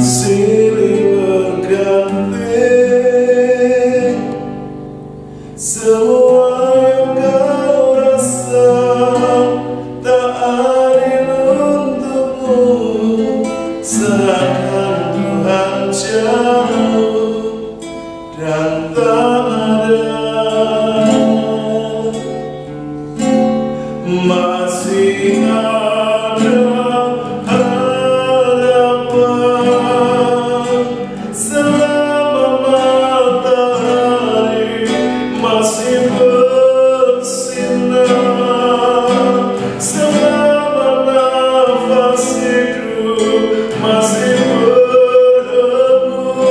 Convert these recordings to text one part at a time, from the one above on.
silih berganti. Semua yang kau rasa tak adil untukmu, seakan Tuhan jauh dan tak ada. Masih ada harapan selama matahari masih bersinar, selama nafas hidup masih berhembus.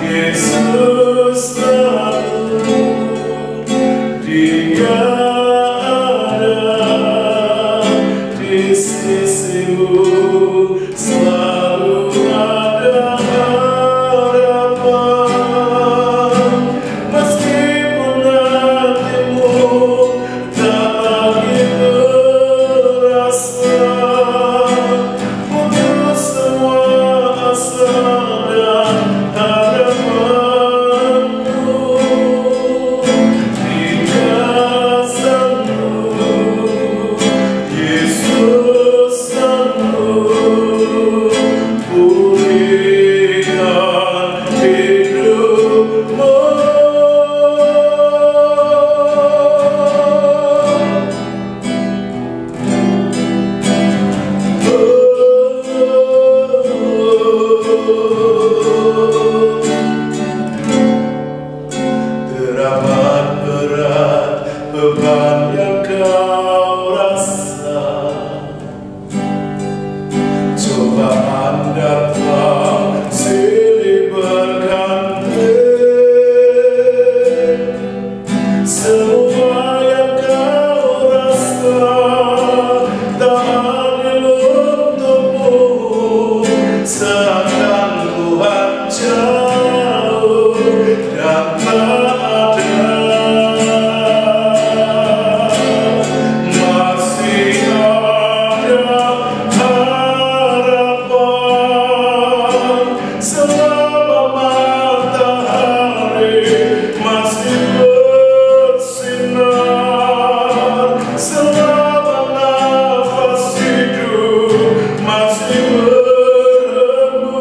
Yesus tahu Dia di sisimu, selalu ada harapan. Meskipun hatimu tak lagi berasa, putus semua asa dan harapanmu. Di kasih-Mu Yesus sanggup pulihkan hidupmu. Teramat berat beban yang kau rasa, cobaan datang silih berganti. Semua yang kau rasa tak adil untukmu, seakan Tuhan jauh dan tak ada. Masih ada harapan selama matahari masih bersinar, selama nafas hidup masih berhembus.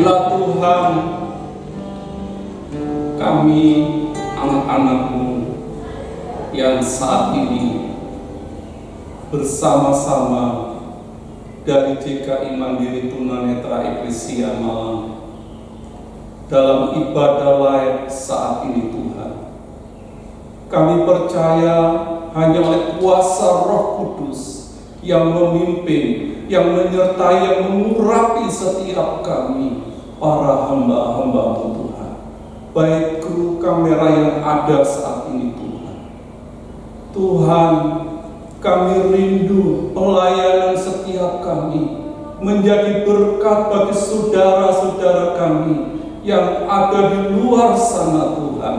Berilah Tuhan kami anak-anak-Mu yang saat ini bersama-sama dari GKI Mandiri Tunanetra Eklesia Malang dalam ibadah live saat ini Tuhan. Kami percaya hanya oleh kuasa Roh Kudus yang memimpin, yang menyertai, yang mengurapi setiap kami, para hamba-hamba-Mu Tuhan. Baik kru kamera yang ada saat ini Tuhan. Tuhan, kami rindu pelayanan setiap kami menjadi berkat bagi saudara-saudara kami yang ada di luar sana Tuhan.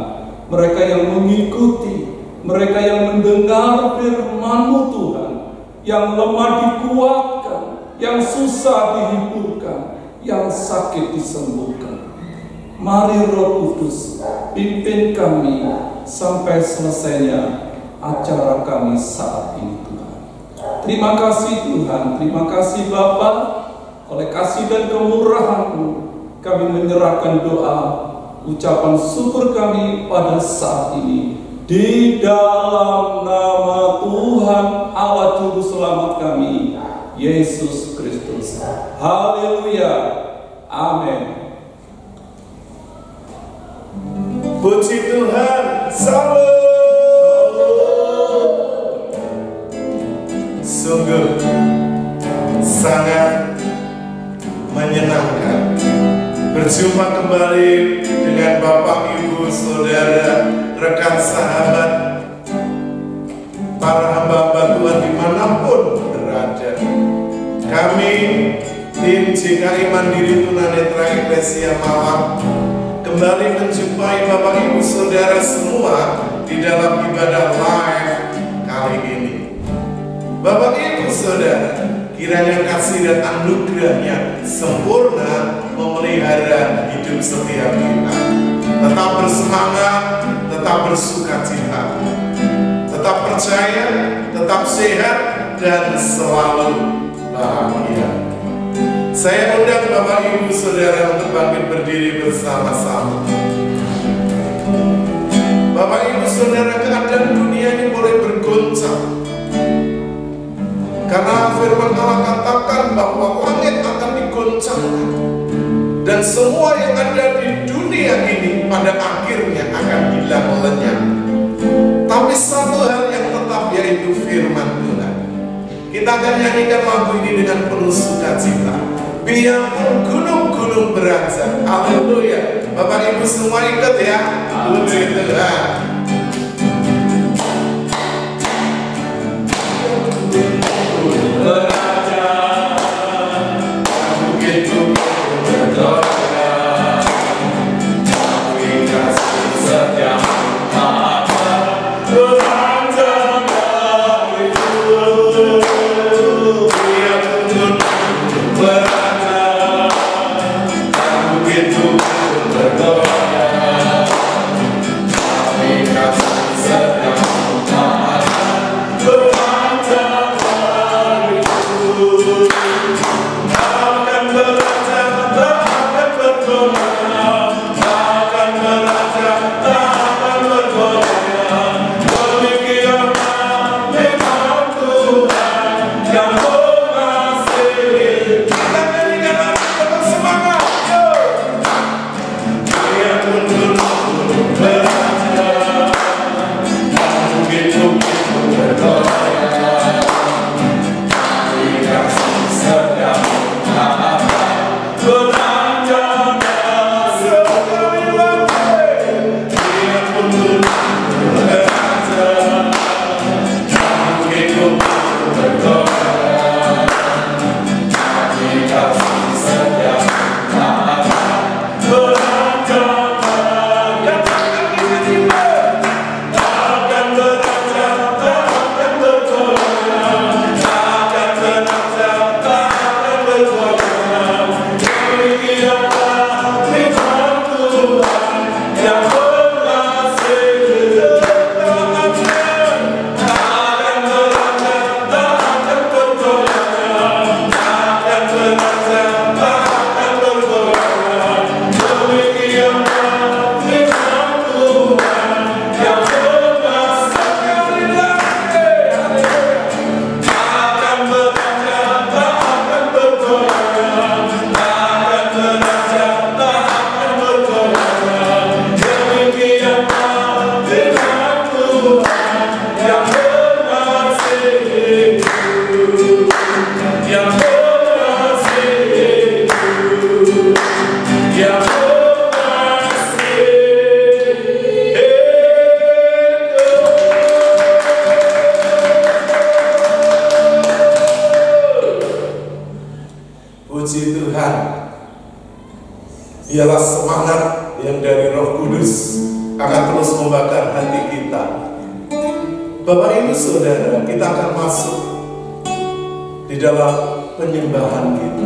Mereka yang mengikuti, mereka yang mendengar firman-Mu Tuhan, yang lemah dikuatkan, yang susah dihiburkan, yang sakit disembuhkan. Mari Roh Kudus pimpin kami sampai selesainya acara kami saat ini Tuhan. Terima kasih Tuhan, terima kasih Bapa, oleh kasih dan kemurahan-Mu kami menyerahkan doa, ucapan syukur kami pada saat ini di dalam nama Tuhan Allah Juru Selamat kami, Yesus Kristus. Haleluya. Amin. Puji Tuhan. Salam. Sungguh sangat menyenangkan berjumpa kembali dengan Bapak, Ibu, Saudara, rekan sahabat, para hamba-hamba Tuhan dimanapun berada. Kami tim GKI Mandiri Tunanetra Eklesia Malang kembali menjumpai Bapak, Ibu, Saudara semua di dalam ibadah live kali ini. Bapak, Ibu, Saudara, kiranya kasih dan anugerahnya sempurna memelihara hidup setiap kita. Tetap bersemangat, tetap bersukacita, tetap percaya, tetap sehat, dan selalu bahagia. Saya undang Bapak, Ibu, Saudara untuk bangkit berdiri bersama-sama. Bapak, Ibu, Saudara, keadaan dunia ini boleh bergoncang, karena firman Allah katakan bahwa langit akan digoncangkan dan semua yang ada di dunia ini pada akhirnya akan hilang lenyap. Tapi satu hal yang tetap, yaitu firman Tuhan. Kita akan nyanyikan lagu ini dengan penuh sukacita. Biarpun gunung-gunung beranjak. Haleluya. Bapak, Ibu semua ikut ya. Puji Tuhan. Puji Tuhan, ialah semangat yang dari Roh Kudus akan terus membakar hati kita. Bapak Ibu Saudara, kita akan masuk di dalam penyembahan kita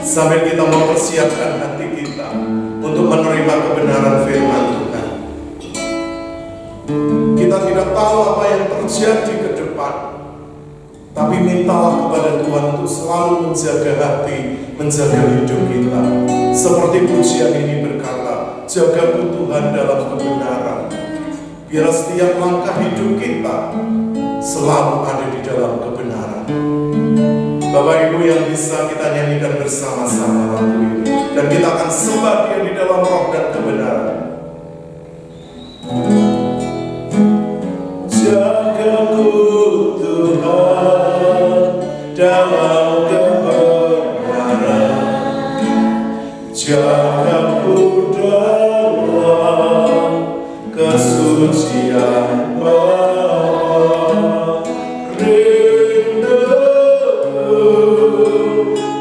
sambil kita mempersiapkan hati kita untuk menerima kebenaran firman Tuhan. Kita tidak tahu apa yang terjadi ke depan, tapi mintalah kepada Tuhan untuk selalu menjaga hati, menjaga hidup kita. Seperti pujian ini berkata, jagaku Tuhan dalam kebenaran. Biar setiap langkah hidup kita selalu ada di dalam kebenaran. Bapak Ibu yang bisa kita nyanyikan bersama-sama lagu ini, dan kita akan sembah Dia di dalam roh dan kebenaran. Jagaku Tuhan dalam kebenaran, jagaku dalam kesucian-Mu, rinduku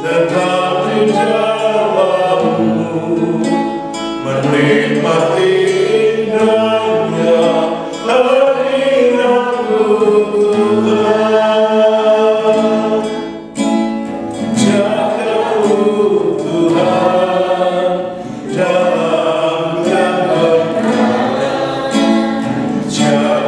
tetap di dalam-Mu, menikmati indahnya hadirat-Mu Tuhan. Jagaku Tuhan dalam kebenaran, jagaku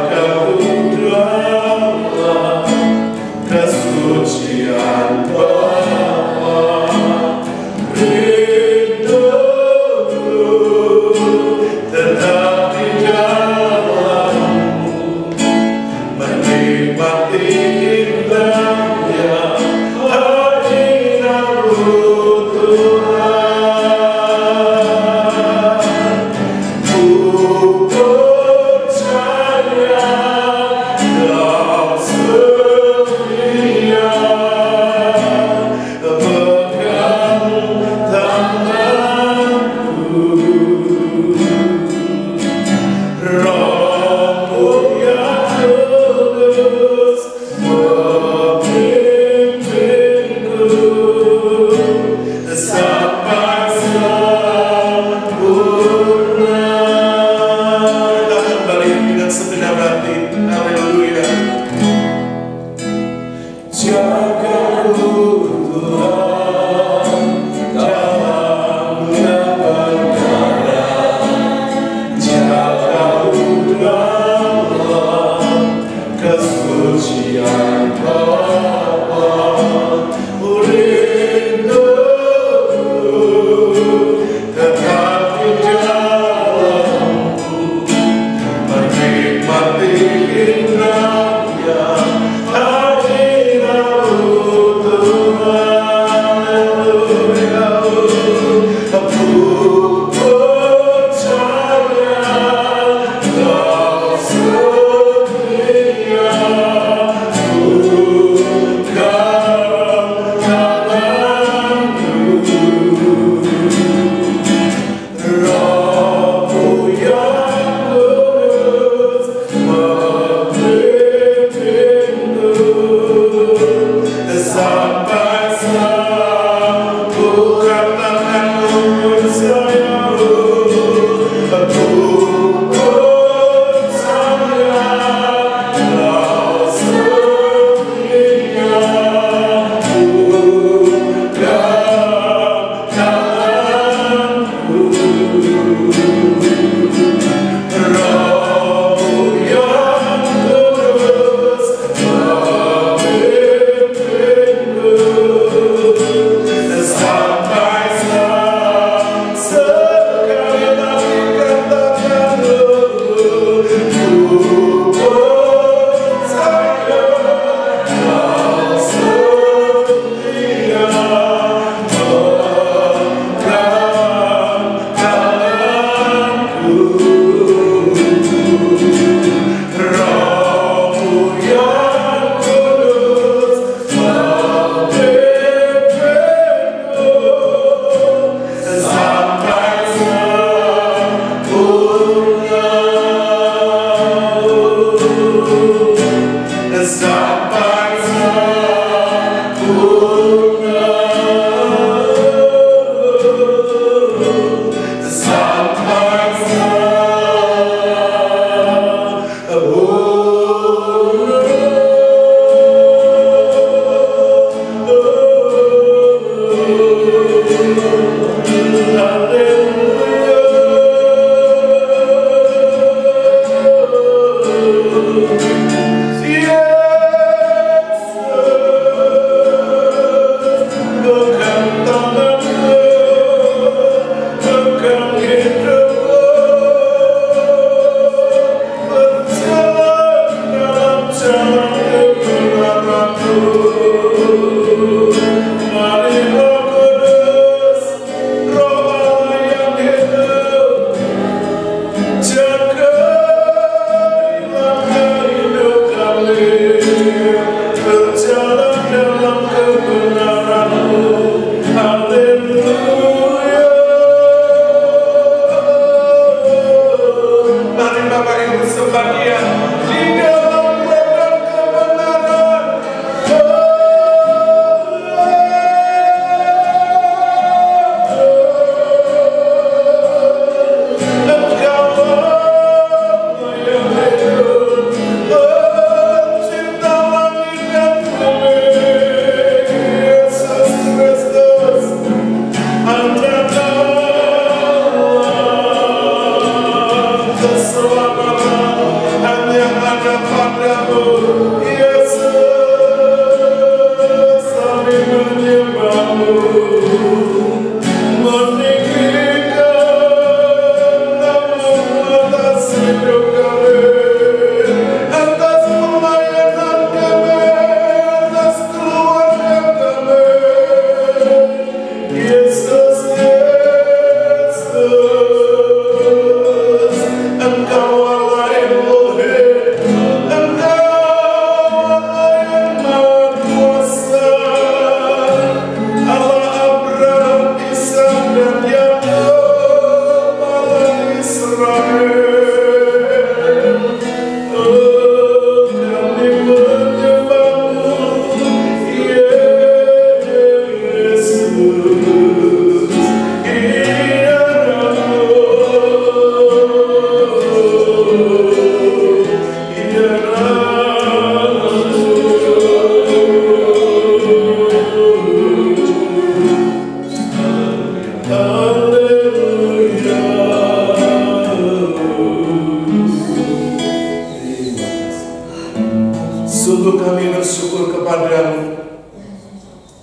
Sungguh kami bersyukur kepadamu,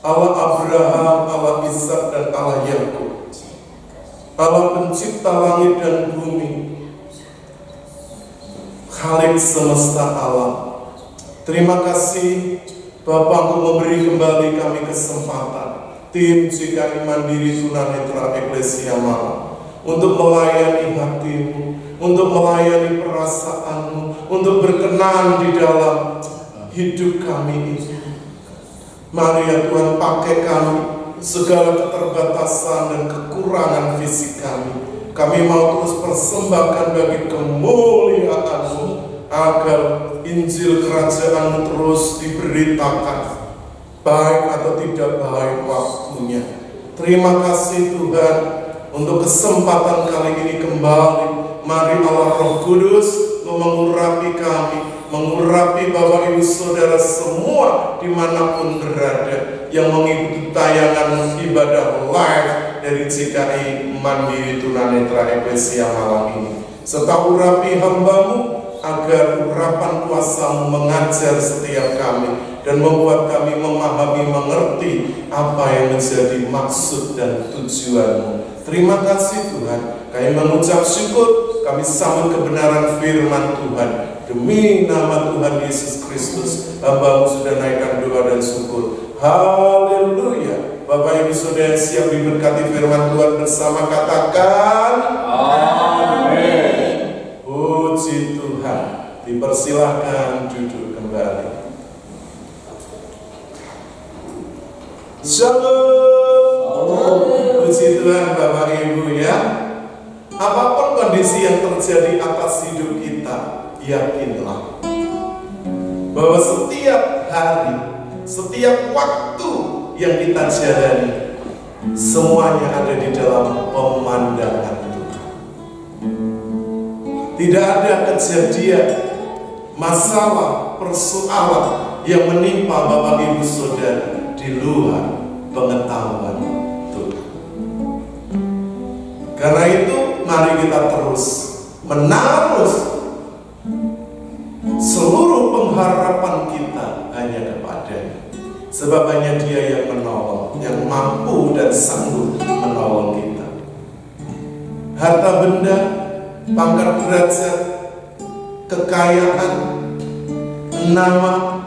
Allah Abraham, Allah Ishak dan Allah Yakub, Allah pencipta langit dan bumi, Khalik semesta alam. Terima kasih Bapa, Engkau memberi kembali kami kesempatan, tim GKI Mandiri Tunanetra Eklesia Malang, untuk melayani hatimu, untuk melayani perasaanmu, untuk berkenan di dalam hidup kami ini. Mari ya Tuhan, pakai kami, segala keterbatasan dan kekurangan fisik kami. Kami mau terus persembahkan bagi kemuliaan-Mu, agar Injil Kerajaan terus diberitakan, baik atau tidak baik waktunya. Terima kasih Tuhan untuk kesempatan kali ini kembali. Mari Allah Roh Kudus mengurapi kami, mengurapi Bapak Ibu Saudara semua dimanapun berada yang mengikuti tayangan ibadah live dari GKI Mandiri Tunanetra Eklesia Malang ini. Serta urapi hamba-Mu agar urapan kuasa-Mu mengajar setiap kami dan membuat kami memahami, mengerti apa yang menjadi maksud dan tujuan-Mu. Terima kasih Tuhan, kami mengucap syukur, kami sambut kebenaran firman Tuhan. Demi nama Tuhan Yesus Kristus, hamba-Mu sudah naikkan doa dan syukur. Haleluya. Bapak Ibu Saudara siap diberkati firman Tuhan bersama, katakan amin. Puji Tuhan. Dipersilahkan duduk kembali. Shalom. Puji Tuhan Bapak Ibu ya. Apapun kondisi yang terjadi atas hidup kita, yakinlah bahwa setiap hari, setiap waktu yang kita jalani, semuanya ada di dalam pemandangan Tuhan. Tidak ada kejadian, masalah, persoalan yang menimpa Bapak Ibu Saudara di luar pengetahuan Tuhan. Karena itu mari kita terus menaruh seluruh pengharapan kita hanya kepada-Nya. Sebab hanya Dia yang menolong, yang mampu dan sanggup menolong kita. Harta benda, pangkat derajat, kekayaan, nama,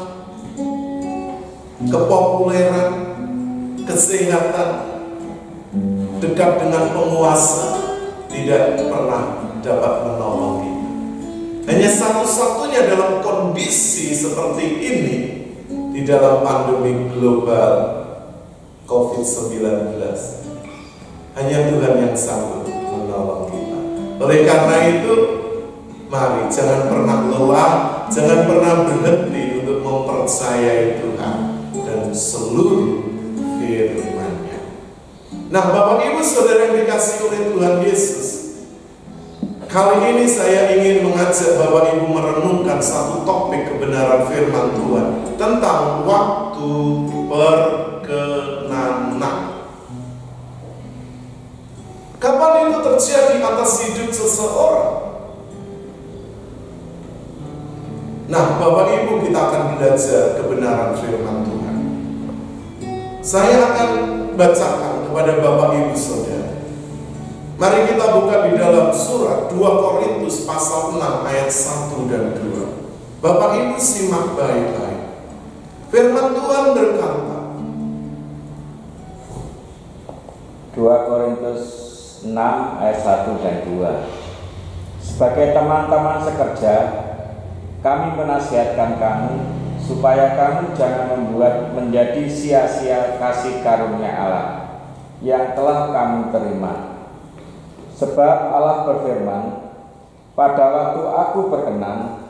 kepopuleran, kesehatan, dekat dengan penguasa, tidak pernah dapat menolong kita. Hanya satu-satunya dalam kondisi seperti ini, di dalam pandemi global COVID-19, hanya Tuhan yang sanggup menolong kita. Oleh karena itu, mari jangan pernah lelah, jangan pernah berhenti untuk mempercayai Tuhan dan seluruh firman-Nya. Nah, Bapak Ibu Saudara yang dikasihi oleh Tuhan Yesus, kali ini saya ingin mengajak Bapak Ibu merenungkan satu topik kebenaran firman Tuhan tentang waktu perkenanan. Kapan itu terjadi atas hidup seseorang? Nah, Bapak Ibu, kita akan belajar kebenaran firman Tuhan. Saya akan bacakan kepada Bapak Ibu Saudara. Mari kita buka di dalam surat 2 Korintus pasal 6 ayat 1 dan 2. Bapak Ibu simak baik-baik. Firman Tuhan berkata, 2 Korintus 6 ayat 1 dan 2. Sebagai teman-teman sekerja, kami menasihatkan kamu supaya kamu jangan membuat menjadi sia-sia kasih karunia Allah yang telah kamu terima. Sebab Allah berfirman, pada waktu aku berkenan,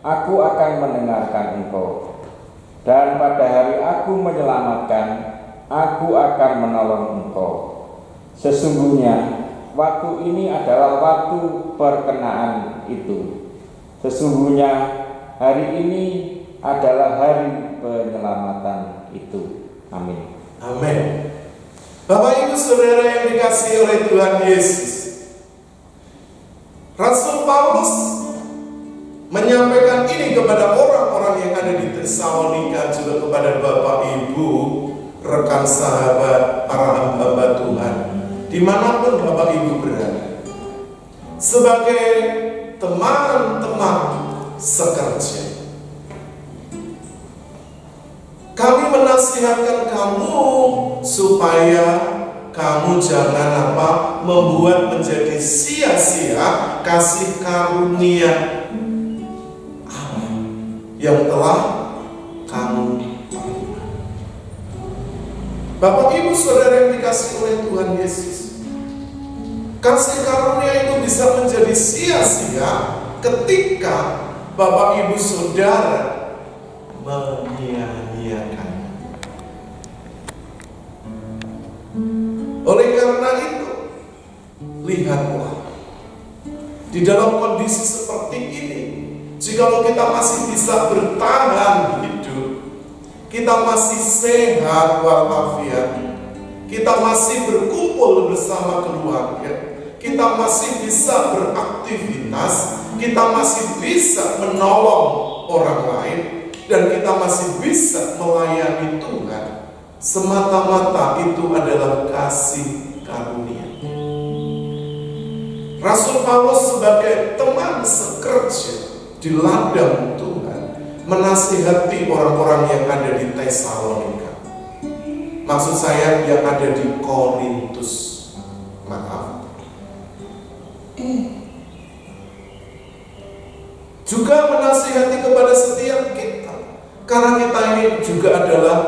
aku akan mendengarkan engkau, dan pada hari aku menyelamatkan, aku akan menolong engkau. Sesungguhnya waktu ini adalah waktu perkenaan itu. Sesungguhnya hari ini adalah hari penyelamatan itu. Amin. Amin. Bapak Ibu Saudara yang dikasihi oleh Tuhan Yesus, Rasul Paulus menyampaikan ini kepada orang-orang yang ada di Tesalonika, juga kepada Bapak Ibu, rekan sahabat, para hamba Tuhan, dimanapun Bapak Ibu berada, sebagai teman-teman sekerja. Kami menasihatkan kamu supaya kamu jangan membuat menjadi sia-sia kasih karunia Allah yang telah kamu terima. Bapak Ibu Saudara yang dikasihi oleh Tuhan Yesus, kasih karunia itu bisa menjadi sia-sia ketika Bapak Ibu Saudara menyia-nyiakan. Oleh karena itu, lihatlah, di dalam kondisi seperti ini, jikalau kita masih bisa bertahan hidup, kita masih sehat walafiat, kita masih berkumpul bersama keluarga, kita masih bisa beraktivitas, kita masih bisa menolong orang lain, dan kita masih bisa melayani Tuhan, semata-mata itu adalah kasih karunia. Rasul Paulus sebagai teman sekerja di ladang Tuhan menasihati orang-orang yang ada di Tesalonika. Maksud saya yang ada di Korintus. Maaf. Juga menasihati kepada setiap kita, karena kita ini juga adalah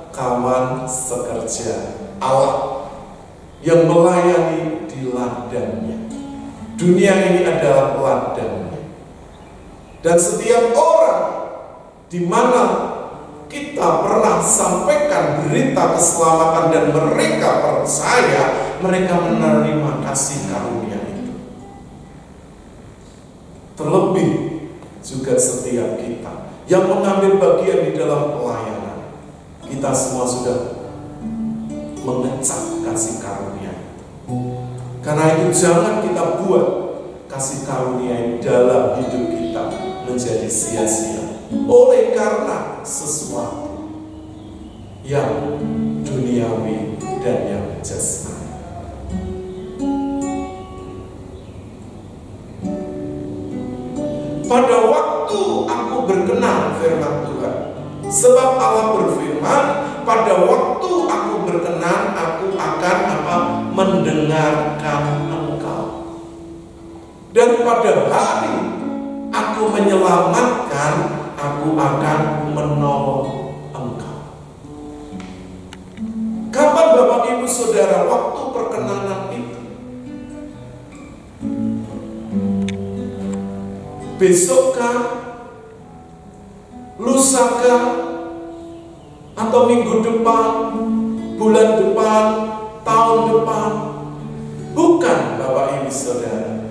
kawan sekerja Allah yang melayani di ladangnya. Dunia ini adalah ladangnya, dan setiap orang di mana kita pernah sampaikan berita keselamatan dan mereka percaya, mereka menerima kasih karunia itu. Terlebih juga setiap kita yang mengambil bagian di dalam pelayanan, kita semua sudah mengecap kasih karunia. Karena itu jangan kita buat kasih karunia dalam hidup kita menjadi sia-sia oleh karena sesuatu yang duniawi dan yang jasmani. Pada waktu aku berkenan, firman Tuhan, sebab Allah berfirman, pada waktu aku berkenan, aku akan mendengarkan engkau, dan pada hari aku menyelamatkan, aku akan menolong engkau. Kapan Bapak Ibu Saudara waktu perkenanan itu? Besokkah, lusakah, atau minggu depan, bulan depan, tahun depan? Bukan, Bapak Ibu Saudara.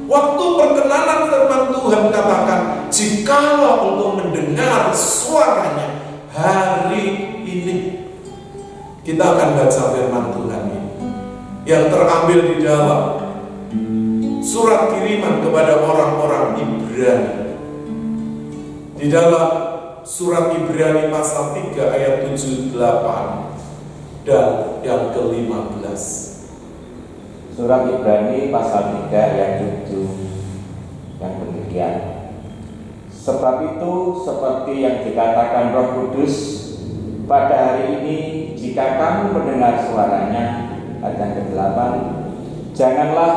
Waktu perkenanan firman Tuhan katakan, jikalau engkau mendengar suaranya hari ini. Kita akan baca firman Tuhan ini yang terambil di dalam surat kiriman kepada orang-orang Ibrani. Di dalam surat Ibrani pasal 3 ayat 7-8 dan yang ke-15. Surat Ibrani pasal 3 ayat 7 yang demikian. Sebab itu seperti yang dikatakan Roh Kudus, pada hari ini jika kamu mendengar suaranya, ayat yang ke-8, janganlah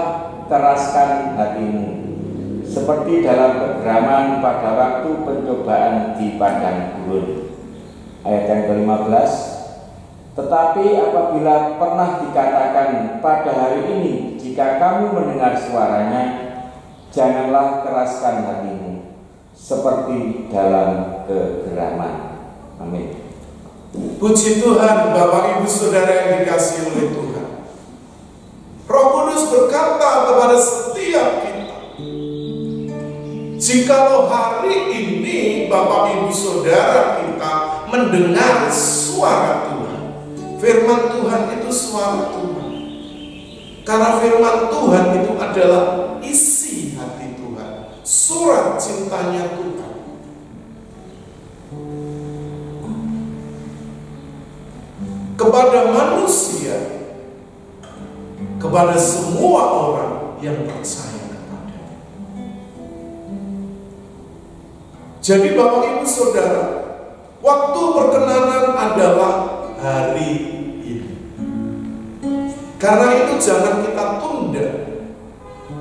keraskan hatimu seperti dalam kegeraman pada waktu pencobaan di padang gurun. Ayat yang ke-15, tetapi apabila pernah dikatakan pada hari ini jika kamu mendengar suaranya, janganlah keraskan hatimu seperti dalam kegeraman. Amin. Puji Tuhan, Bapak Ibu Saudara yang dikasihi oleh Tuhan. Roh Kudus berkata kepada setiap kita, jikalau hari ini Bapak Ibu Saudara kita mendengar suara Tuhan, firman Tuhan itu suara Tuhan. Karena firman Tuhan itu adalah isi hati Tuhan, surat cintanya Tuhan. Kepada manusia, kepada semua orang yang percaya kepada-Nya. Jadi Bapak Ibu Saudara, waktu perkenanan adalah hari ini. Karena itu jangan kita tunda,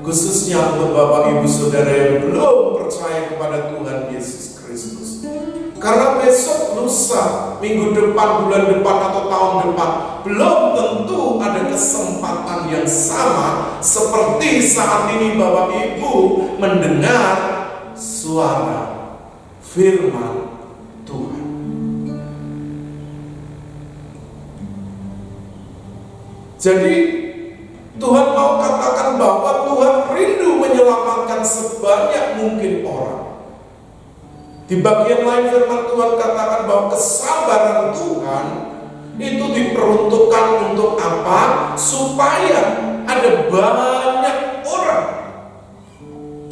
khususnya untuk Bapak Ibu Saudara yang belum percaya kepada Tuhan Yesus Kristus. Karena besok, lusa, minggu depan, bulan depan, atau tahun depan belum tentu ada kesempatan yang sama seperti saat ini Bapak Ibu mendengar suara firman Tuhan. Jadi Tuhan mau katakan bahwa Tuhan rindu menyelamatkan sebanyak mungkin orang. Di bagian lain firman Tuhan katakan bahwa kesabaran Tuhan itu diperuntukkan untuk apa? Supaya ada banyak orang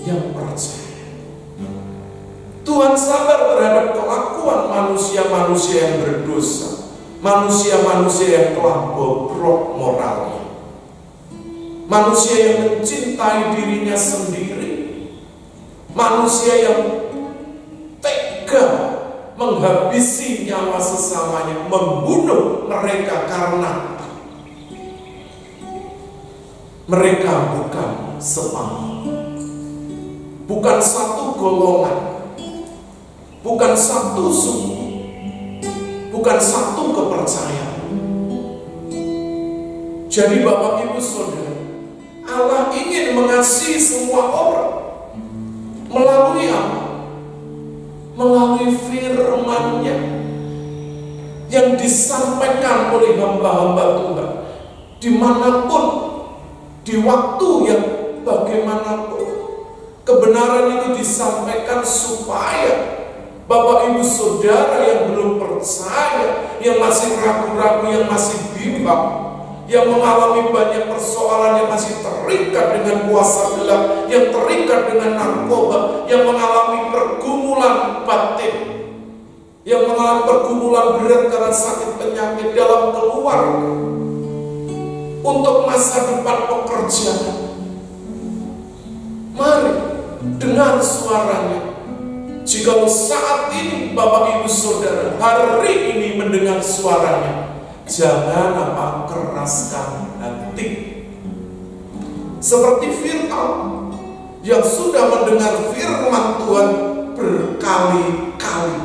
yang percaya. Tuhan sabar terhadap kelakuan manusia-manusia yang berdosa, manusia-manusia yang telah bobrok moralnya, manusia yang mencintai dirinya sendiri, manusia yang tega menghabisi nyawa sesamanya, membunuh mereka karena mereka bukan sepama, bukan satu golongan, bukan satu suku, bukan satu kepercayaan. Jadi Bapak Ibu Saudara, Allah ingin mengasihi semua orang melalui apa? Melalui firman-Nya yang disampaikan oleh hamba-hamba Tuhan dimanapun, di waktu yang bagaimanapun. Kebenaran itu disampaikan supaya Bapak Ibu Saudara yang belum percaya, yang masih ragu-ragu, yang masih bimbang, yang mengalami banyak persoalan, yang masih terikat dengan kuasa gelap, yang terikat dengan narkoba, yang mengalami pergumulan batin, yang mengalami pergumulan berat karena sakit penyakit dalam keluarga, untuk masa depan pekerjaan. Mari dengar suaranya. Jika saat ini Bapak Ibu Saudara hari ini mendengar suaranya, jangan apa? Keraskan hati. Seperti Fir'aun yang sudah mendengar firman Tuhan berkali-kali,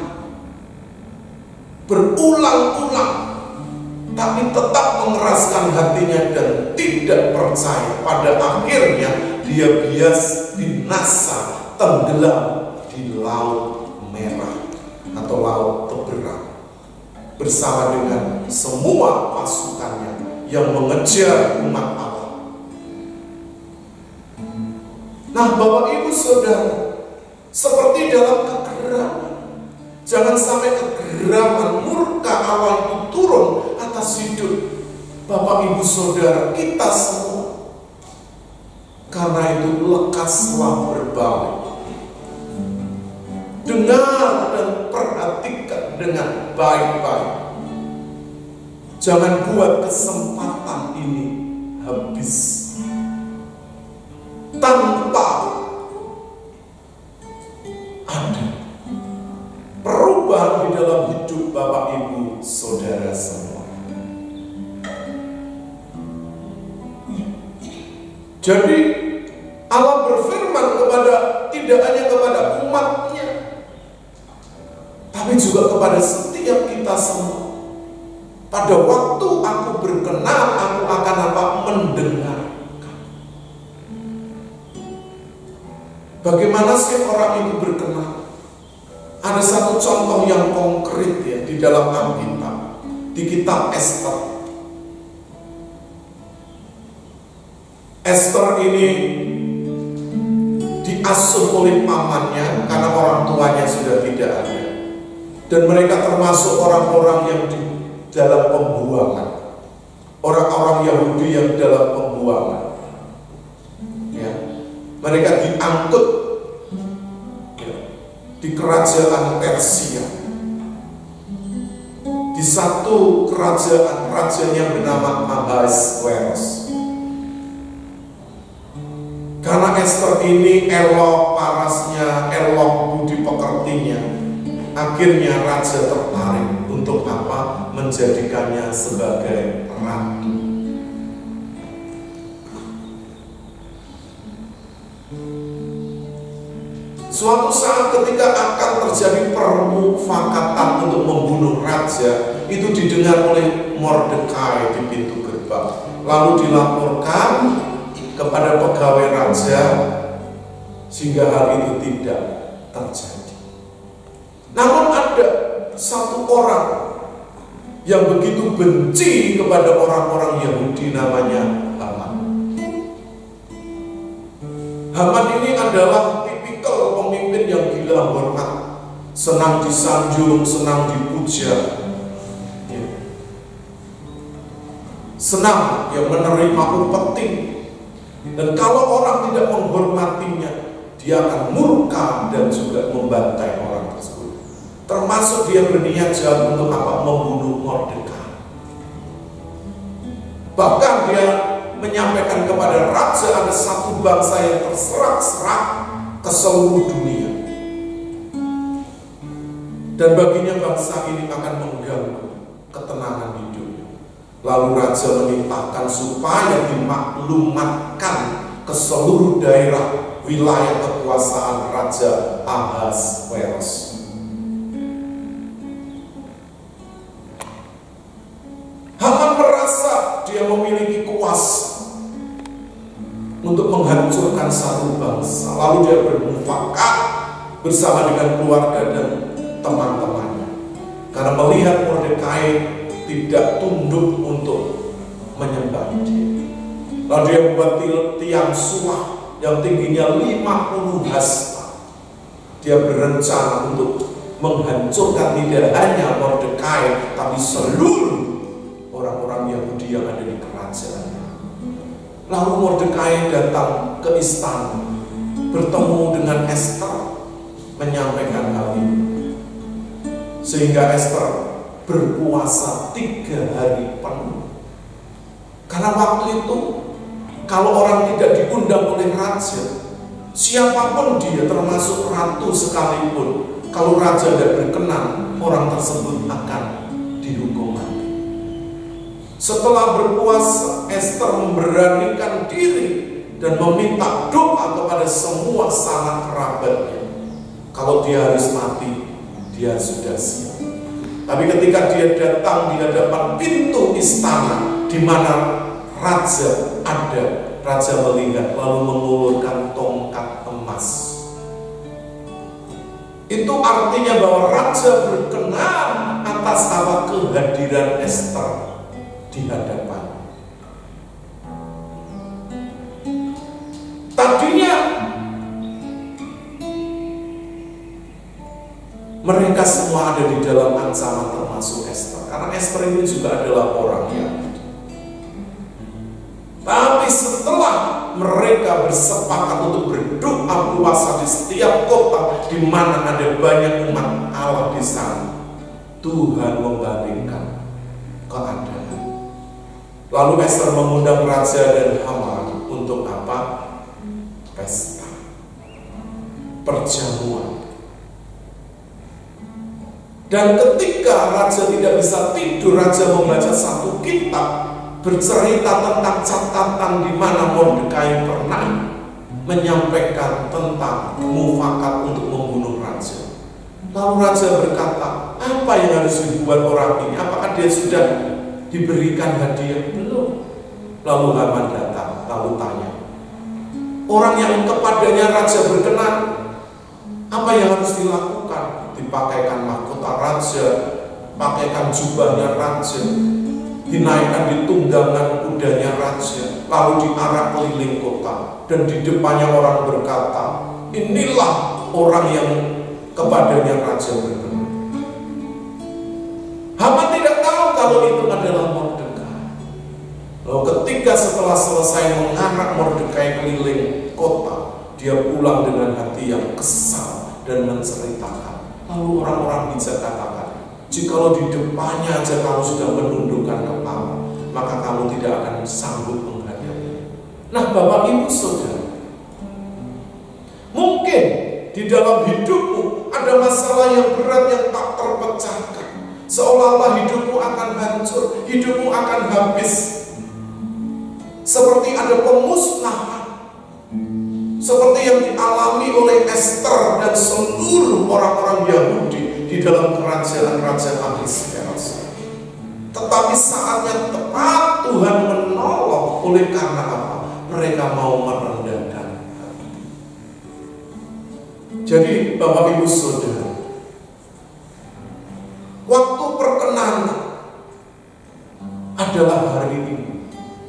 berulang-ulang, tapi tetap mengeraskan hatinya dan tidak percaya. Pada akhirnya dia bias binasa, tenggelam di Laut Merah atau Laut Teberang bersama dengan semua pasukannya yang mengejar umat Allah. Nah Bapak Ibu Saudara, seperti dalam kegeraman, jangan sampai kegeraman murka Allah itu turun atas hidup Bapak Ibu Saudara kita semua. Karena itu lekaslah berbalik, dengar dan perhatikan dengan baik-baik. Jangan buat kesempatan ini habis tanpa ada perubahan di dalam hidup Bapak Ibu Saudara semua. Jadi Allah berfirman tidak hanya kepada umatnya, tapi juga kepada setiap kita semua. Pada waktu aku berkenan, aku akan mendengarkan. Bagaimana sih orang itu berkenan? Ada satu contoh yang konkret ya di dalam Alkitab, di kitab Ester. Ester ini diasuh oleh pamannya karena orang tuanya sudah tidak ada, dan mereka termasuk orang-orang yang di dalam pembuangan, orang-orang Yahudi yang dalam pembuangan. Ya, mereka diangkut ya, di kerajaan Persia, di satu kerajaan, rajanya bernama Ahasveros. Karena Ester ini elok parasnya, elok budi pekertinya, akhirnya raja tertarik untuk menjadikannya sebagai ratu. Suatu saat ketika akan terjadi permufakatan untuk membunuh raja, itu didengar oleh Mordekai di pintu gerbang. Lalu dilaporkan kepada pegawai raja, sehingga hal itu tidak terjadi. Namun ada satu orang yang begitu benci kepada orang-orang Yahudi, namanya Haman. Haman ini adalah tipikal pemimpin yang gila hormat, senang disanjung, senang dipuja, ya. Senang yang menerima upeti. Dan kalau orang tidak menghormatinya, dia akan murka dan juga membantai orang tersebut. Termasuk dia berniat jahat untuk membunuh Mordekai. Bahkan dia menyampaikan kepada raja ada satu bangsa yang terserak-serak ke seluruh dunia, dan baginya bangsa ini akan mengganggu ketenangan hidupnya. Lalu raja menitahkan supaya dimaklumatkan ke seluruh daerah wilayah kekuasaan Raja Ahasveros. Haman merasa dia memiliki kuasa untuk menghancurkan satu bangsa. Lalu dia bermufakat bersama dengan keluarga dan teman-temannya, karena melihat Mordekai tidak tunduk untuk menyembah dia. Lalu dia membuat tiang suah yang tingginya 50 hasta. Dia berencana untuk menghancurkan tidak hanya Mordekai, tapi seluruh orang-orang Yahudi yang ada di kerajaan. Lalu Mordekai datang ke istana, bertemu dengan Ester, menyampaikan hal ini, sehingga Ester berpuasa 3 hari penuh. Karena waktu itu kalau orang tidak diundang oleh raja, siapapun dia, termasuk ratu sekalipun, kalau raja tidak berkenan, orang tersebut akan dihukum mati. Setelah berpuasa, Ester memberanikan diri dan meminta doa kepada semua sanak kerabatnya. Kalau dia harus mati, dia sudah siap. Tapi ketika dia datang di hadapan pintu istana di mana raja ada, raja melihat lalu mengulurkan tongkat emas. Itu artinya bahwa raja berkenan atas kehadiran Ester di hadapan. Tadinya mereka semua ada di dalam ancaman, termasuk Ester, karena Ester ini juga adalah orang Yahudi. Tapi setelah mereka bersepakat untuk berdoa puasa di setiap kota di mana ada banyak umat Allah di sana, Tuhan membalikkan keadaan. Lalu Ester mengundang raja dan Haman untuk apa? Pesta, perjamuan. Dan ketika raja tidak bisa tidur, raja membaca satu kitab bercerita tentang catatan di mana Mordekai pernah menyampaikan tentang mufakat untuk membunuh raja. Lalu raja berkata, apa yang harus dibuat orang ini? Apakah dia sudah diberikan hadiah? Belum. Lalu Haman datang, lalu tanya, orang yang kepadanya raja berkenan, apa yang harus dilakukan? Dipakaikan mahkota raja, pakaikan jubahnya raja, dinaikkan di tunggangan kudanya raja, lalu diarak keliling kota, dan di depannya orang berkata, inilah orang yang kepadanya raja berkenan. Haman tidak tahu kalau itu adalah Mordekai. Lalu ketika setelah selesai mengarak Mordekai keliling kota, dia pulang dengan hati yang kesal dan menceritakan. Lalu orang-orang bijak katakan, jikalau di depannya aja kamu sudah menundukkan kepala, maka kamu tidak akan sanggup menghadapi. Nah, Bapak Ibu Saudara, mungkin di dalam hidupmu ada masalah yang berat yang tak terpecahkan. Seolah-olah hidupmu akan hancur, hidupmu akan habis. Seperti ada pemusnahan, seperti yang dialami oleh Ester dan seluruh orang-orang Yahudi di dalam kerajaan-kerajaan Ahasuerus. Tetapi saatnya tepat Tuhan menolong. Oleh karena apa? Mereka mau merendahkan hati. Jadi Bapak Ibu Saudara, waktu perkenanan adalah hari ini.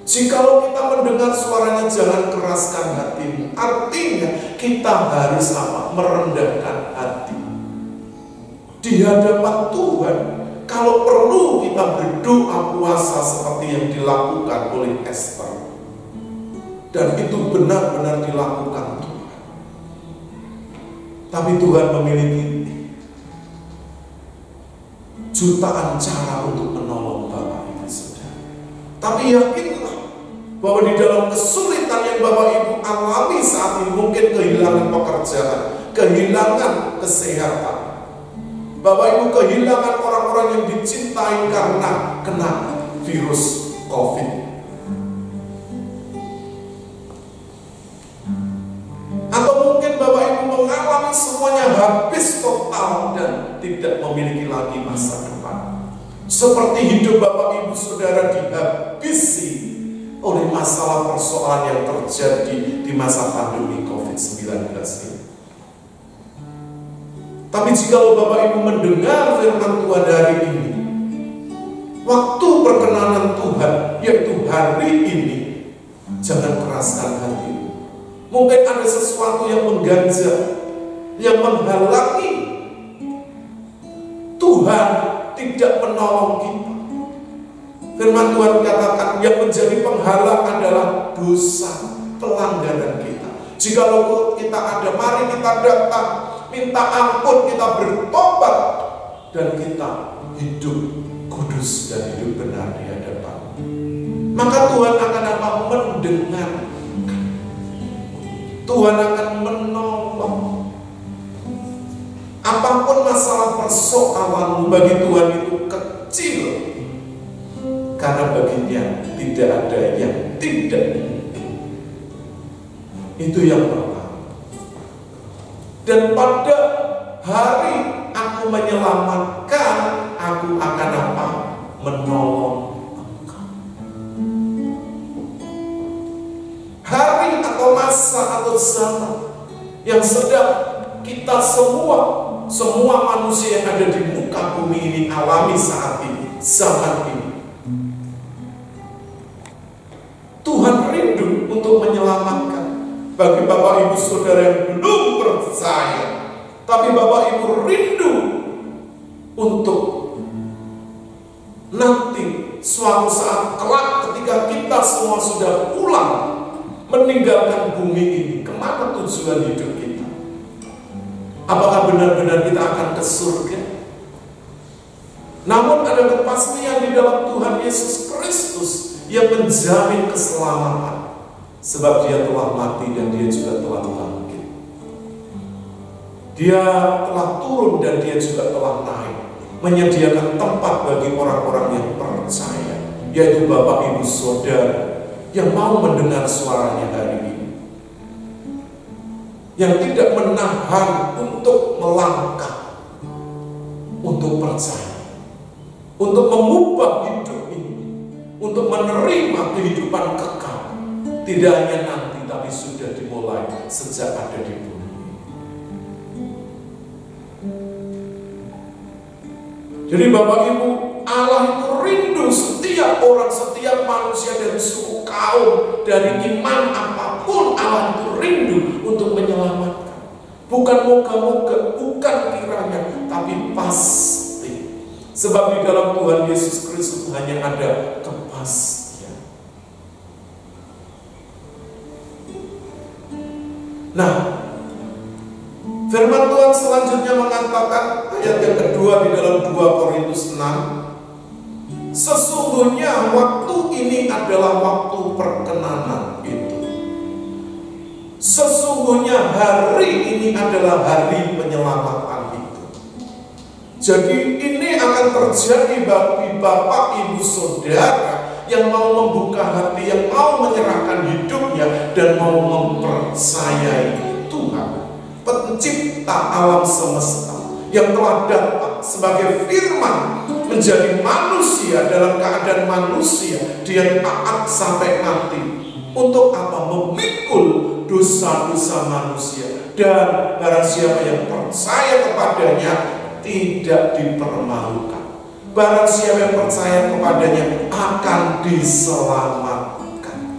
Jikalau kita mendengar suaranya, jangan keraskan hatimu. Artinya kita harus apa? Merendahkan hati di hadapan Tuhan. Kalau perlu kita berdoa puasa seperti yang dilakukan oleh Ester, dan itu benar-benar dilakukan Tuhan. Tapi Tuhan memiliki jutaan cara untuk menolong Bapak Ibu Saudara. Tapi yakinlah bahwa di dalam kesulitan yang Bapak Ibu alami saat ini, mungkin kehilangan pekerjaan, kehilangan kesehatan, Bapak Ibu kehilangan orang-orang yang dicintai karena kena virus COVID, atau mungkin Bapak Ibu mengalami semuanya habis total dan tidak memiliki lagi masa depan. Seperti hidup Bapak Ibu Saudara dihabisi oleh masalah persoalan yang terjadi di masa pandemi COVID-19 ini. Tapi jika Bapak Ibu mendengar firman Tuhan hari ini, waktu perkenanan Tuhan, yaitu hari ini, jangan keraskan hati. Mungkin ada sesuatu yang mengganjal, yang menghalangi Tuhan tidak menolong kita. Firman Tuhan katakan yang menjadi penghalang adalah dosa, pelanggaran kita. Jikalau kita ada, mari kita datang, minta ampun, kita bertobat, dan kita hidup kudus dan hidup benar di hadapan. Maka Tuhan akan apa? Mendengar. Tuhan akan menolong. Apapun masalah persoalanmu, bagi Tuhan itu kecil, karena baginya tidak ada yang tidak mungkin. Itu yang pertama. Dan pada hari aku menyelamatkan, aku akan apa? Menolong engkau. Hari atau masa atau zaman yang sedang kita semua manusia yang ada di muka bumi ini alami saat ini, zaman ini. Tuhan rindu untuk menyelamatkan. Bagi Bapak Ibu Saudara yang belum percaya, tapi Bapak Ibu rindu untuk nanti suatu saat kelak ketika kita semua sudah pulang meninggalkan bumi ini, kemana tujuan hidup kita? Apakah benar-benar kita akan ke surga? Namun ada kepastian di dalam Tuhan Yesus Kristus yang menjamin keselamatan. Sebab dia telah mati dan dia juga telah bangkit. Dia telah turun dan dia juga telah naik, menyediakan tempat bagi orang-orang yang percaya, yaitu Bapak Ibu Saudara yang mau mendengar suaranya hari ini, yang tidak menahan untuk melangkah, untuk percaya, untuk mengubah hidup ini, untuk menerima kehidupan kekal. Tidak hanya nanti, tapi sudah dimulai sejak ada di bumi. Jadi Bapak Ibu, Allah itu rindu setiap orang, setiap manusia dari suku kaum, dari iman apapun. Allah itu rindu untuk menyelamatkan. Bukan moga-moga, bukan kiranya, tapi pasti. Sebab di dalam Tuhan Yesus Kristus hanya ada kepastian. Nah, firman Tuhan selanjutnya mengatakan ayat yang kedua di dalam 2 Korintus 6, sesungguhnya waktu ini adalah waktu perkenanan itu. Sesungguhnya hari ini adalah hari penyelamatan itu. Jadi ini akan terjadi bagi Bapak Ibu Saudara yang mau membuka hati, yang mau menyerahkan hidupnya dan mau mempercayai Tuhan, pencipta alam semesta, yang telah datang sebagai firman menjadi manusia dalam keadaan manusia. Dia taat sampai mati. Untuk apa? Memikul dosa-dosa manusia. Dan barang siapa yang percaya kepadanya tidak dipermalukan. Barang siapa yang percaya kepadanya akan diselamatkan.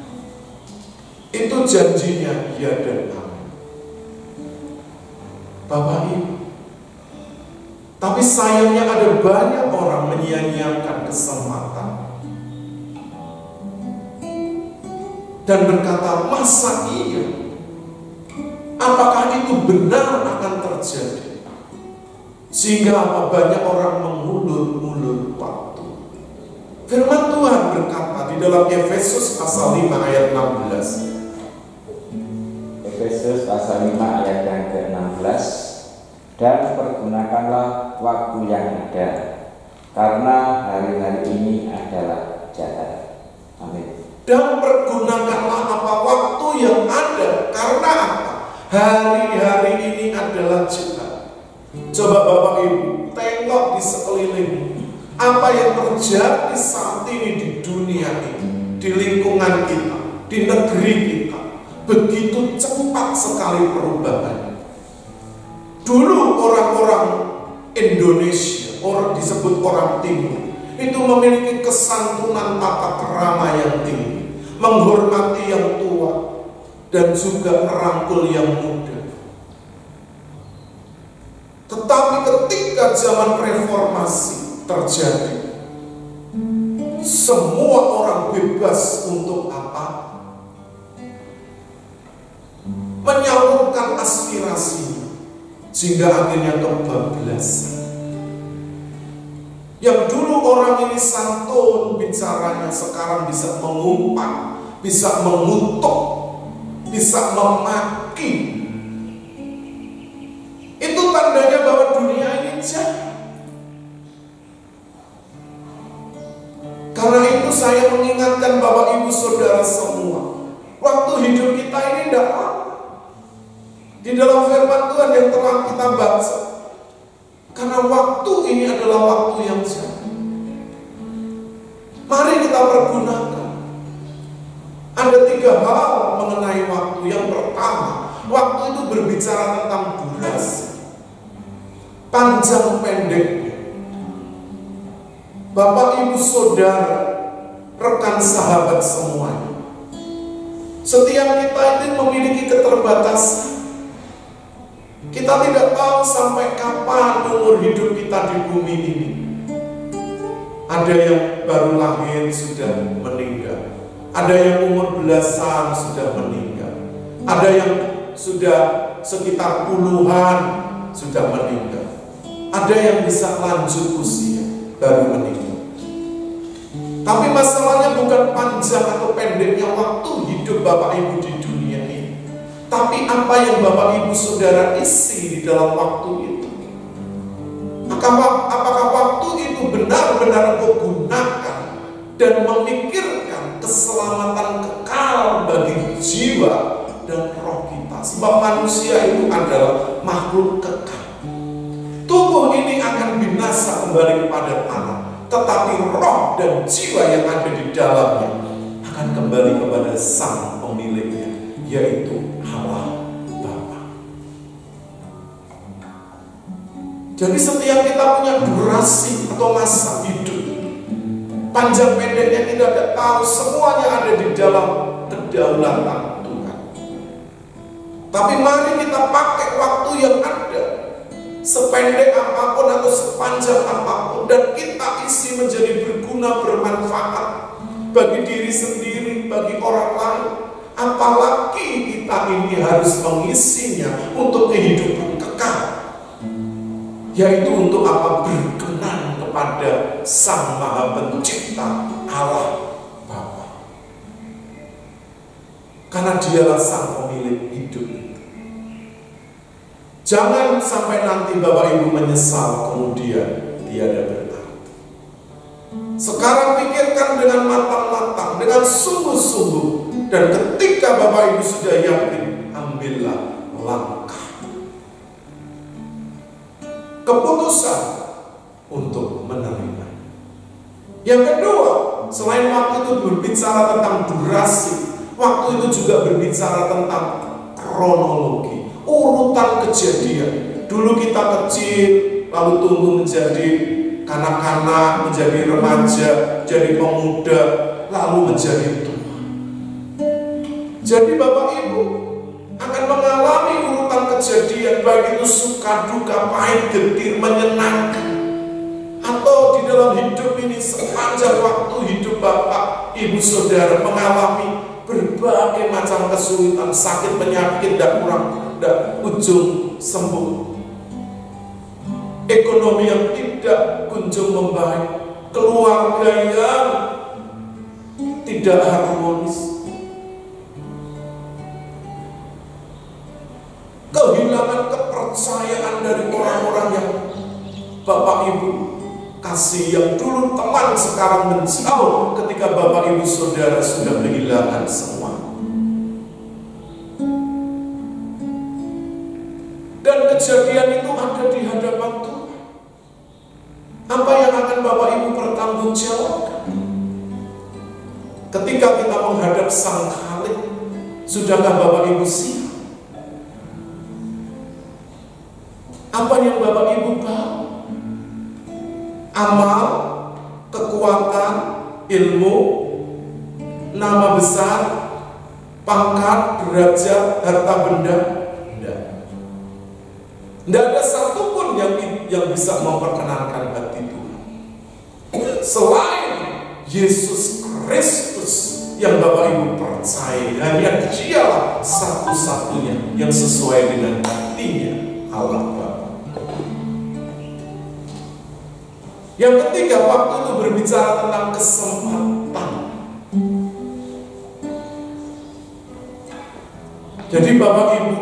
Itu janjinya, ya dan amin. Bapak Ibu, tapi sayangnya ada banyak orang menyia-nyiakan kesempatan dan berkata, masa iya? Apakah itu benar akan terjadi? Sehingga banyak orang mengulur-ulur waktu. Firman Tuhan berkata di dalam Efesus pasal 5 ayat 16. Efesus pasal 5 ayat yang ke-16. Dan pergunakanlah waktu yang ada, karena hari-hari ini adalah jahat. Amin. Dan pergunakanlah apa waktu yang ada, karena apa? Hari-hari ini adalah jahat. Coba Bapak Ibu tengok di sekeliling, apa yang terjadi saat ini di dunia ini, di lingkungan kita, di negeri kita. Begitu cepat sekali perubahan. Dulu orang-orang Indonesia, orang disebut orang Timur, itu memiliki kesantunan tata krama yang tinggi, menghormati yang tua, dan juga merangkul yang muda. Tetapi ketika zaman reformasi terjadi, semua orang bebas untuk apa? Menyalurkan aspirasinya, sehingga akhirnya kebablasan. Yang dulu orang ini santun bicaranya, sekarang bisa mengumpat, bisa mengutuk, bisa memaki. Itu tandanya bahwa dunia ini jahat. Karena itu saya mengingatkan Bapak Ibu Saudara semua, waktu hidup kita ini tidak lama. Di dalam firman Tuhan yang telah kita baca, karena waktu ini adalah waktu yang jahat. Mari kita pergunakan. Ada 3 hal mengenai waktu. Yang pertama, waktu itu berbicara tentang durasi, panjang pendeknya. Bapak Ibu Saudara, rekan sahabat semuanya, setiap kita itu memiliki keterbatasan. Kita tidak tahu sampai kapan umur hidup kita di bumi ini. Ada yang baru lahir sudah meninggal, ada yang umur belasan sudah meninggal, ada yang sudah sekitar puluhan sudah meninggal, ada yang bisa lanjut usia. baru meninggal. Tapi masalahnya bukan panjang atau pendeknya waktu hidup Bapak Ibu di dunia ini, tapi apa yang Bapak Ibu Saudara isi di dalam waktu itu. Apakah waktu itu benar-benar engkau gunakan dan memikirkan keselamatan kekal bagi jiwa dan roh kita? Sebab manusia itu adalah makhluk kekal. Tubuh ini akan binasa kembali kepada Allah, tetapi roh dan jiwa yang ada di dalamnya akan kembali kepada Sang Pemiliknya, yaitu Allah Bapa. Jadi setiap kita punya durasi atau masa hidup, panjang pendeknya kita tidak tahu, semuanya ada di dalam kedaulatan Tuhan. Tapi mari kita pakai waktu yang ada, sependek apapun atau sepanjang apapun, dan kita isi menjadi berguna, bermanfaat bagi diri sendiri, bagi orang lain. Apalagi kita ini harus mengisinya untuk kehidupan kekal, yaitu untuk apa? Berkenan kepada Sang Maha Pencipta, Allah Bapa. Karena Dialah Sang Pemilik hidup itu. Jangan sampai nanti Bapak Ibu menyesal kemudian tiada berarti. Sekarang pikirkan dengan matang-matang, dengan sungguh-sungguh, dan ketika Bapak Ibu sudah yakin, ambillah langkah keputusan untuk menerima. Yang kedua, selain waktu itu berbicara tentang durasi, waktu itu juga berbicara tentang kronologi, urutan kejadian. Dulu kita kecil, lalu tumbuh menjadi kanak-kanak, menjadi remaja, jadi pemuda, lalu menjadi tua. Jadi Bapak Ibu akan mengalami urutan kejadian, baik itu suka, duka, pahit, getir, menyenangkan, atau di dalam hidup ini sepanjang waktu hidup Bapak Ibu Saudara mengalami berbagai macam kesulitan, sakit, penyakit, dan ujung sembuh, ekonomi yang tidak kunjung membaik, keluarga yang tidak harmonis, kehilangan kepercayaan dari orang-orang yang Bapak Ibu kasih, yang dulu teman sekarang menjauh ketika Bapak Ibu Saudara sudah kehilangan semua. Dan kejadian itu ada di hadapan Tuhan. Apa yang akan Bapak Ibu pertanggungjawabkan? Ketika kita menghadap Sang Khalik, sudahkah Bapak Ibu siap? Apa yang Bapak Ibu tahu? Amal, kekuatan, ilmu, nama besar, pangkat, derajat, harta benda? Tidak ada satupun yang bisa memperkenankan hati Tuhan selain Yesus Kristus yang Bapak Ibu percaya. Hanya Dialah satu-satunya yang sesuai dengan hatinya, Allah Bapa. Yang ketiga, waktu itu berbicara tentang kesempatan. Jadi Bapak Ibu,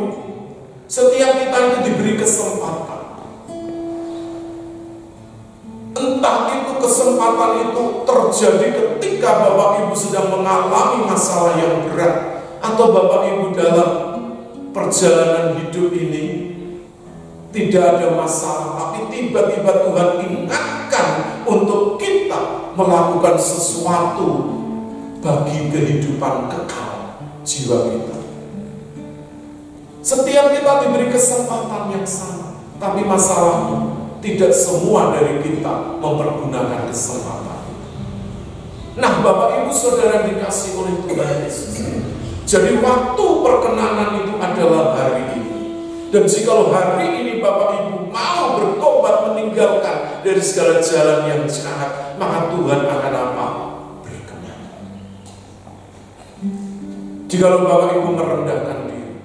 setiap kita itu diberi kesempatan. Entah itu kesempatan itu terjadi ketika Bapak Ibu sedang mengalami masalah yang berat, atau Bapak Ibu dalam perjalanan hidup ini tidak ada masalah, tapi tiba-tiba Tuhan ingatkan untuk kita melakukan sesuatu bagi kehidupan kekal jiwa kita. Setiap kita diberi kesempatan yang sama, tapi masalahnya tidak semua dari kita mempergunakan kesempatan. Nah, Bapak Ibu Saudara dikasih oleh Tuhan Yesus, jadi waktu perkenanan itu adalah hari ini. Dan jikalau hari ini Bapak Ibu mau bertobat, meninggalkan dari segala jalan yang jahat, maka Tuhan akan apa? Berkenan. Jikalau Bapak Ibu merendahkan diri,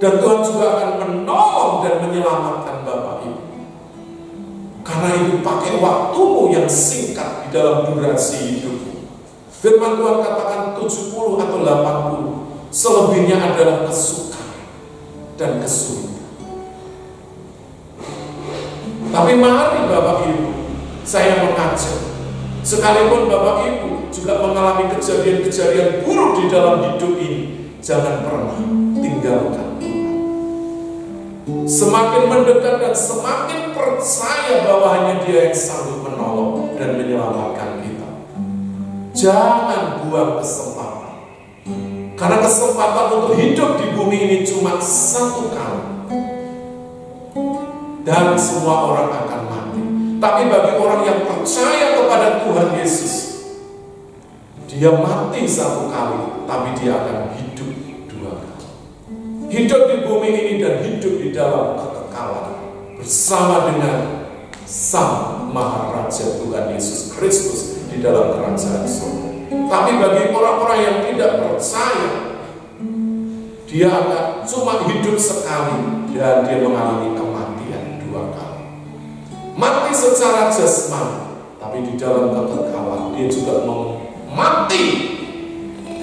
dan Tuhan juga akan menolong dan menyelamatkan Bapak Ibu. Karena itu pakai waktumu yang singkat di dalam durasi hidupmu. Firman Tuhan katakan 70 atau 80, selebihnya adalah kesukaan dan kesulitan. Tapi mari Bapak Ibu, saya mengajak, sekalipun Bapak Ibu juga mengalami kejadian-kejadian buruk di dalam hidup ini, jangan pernah tinggalkan Tuhan. Semakin mendekat dan semakin percaya bahwa hanya Dia yang sanggup menolong dan menyelamatkan kita. Jangan buang kesempatan, karena kesempatan untuk hidup di bumi ini cuma satu kali, dan semua orang akan mati. Tapi bagi orang yang percaya kepada Tuhan Yesus, dia mati satu kali, tapi dia akan hidup dua kali. Hidup di bumi ini dan hidup di dalam kekekalan bersama dengan Sang Maharaja Tuhan Yesus Kristus di dalam kerajaan surga. Tapi bagi orang-orang yang tidak percaya, dia akan cuma hidup sekali dan dia mengalami kematian dua kali. Mati secara jasmani, tapi di dalam kekekalan dia juga mati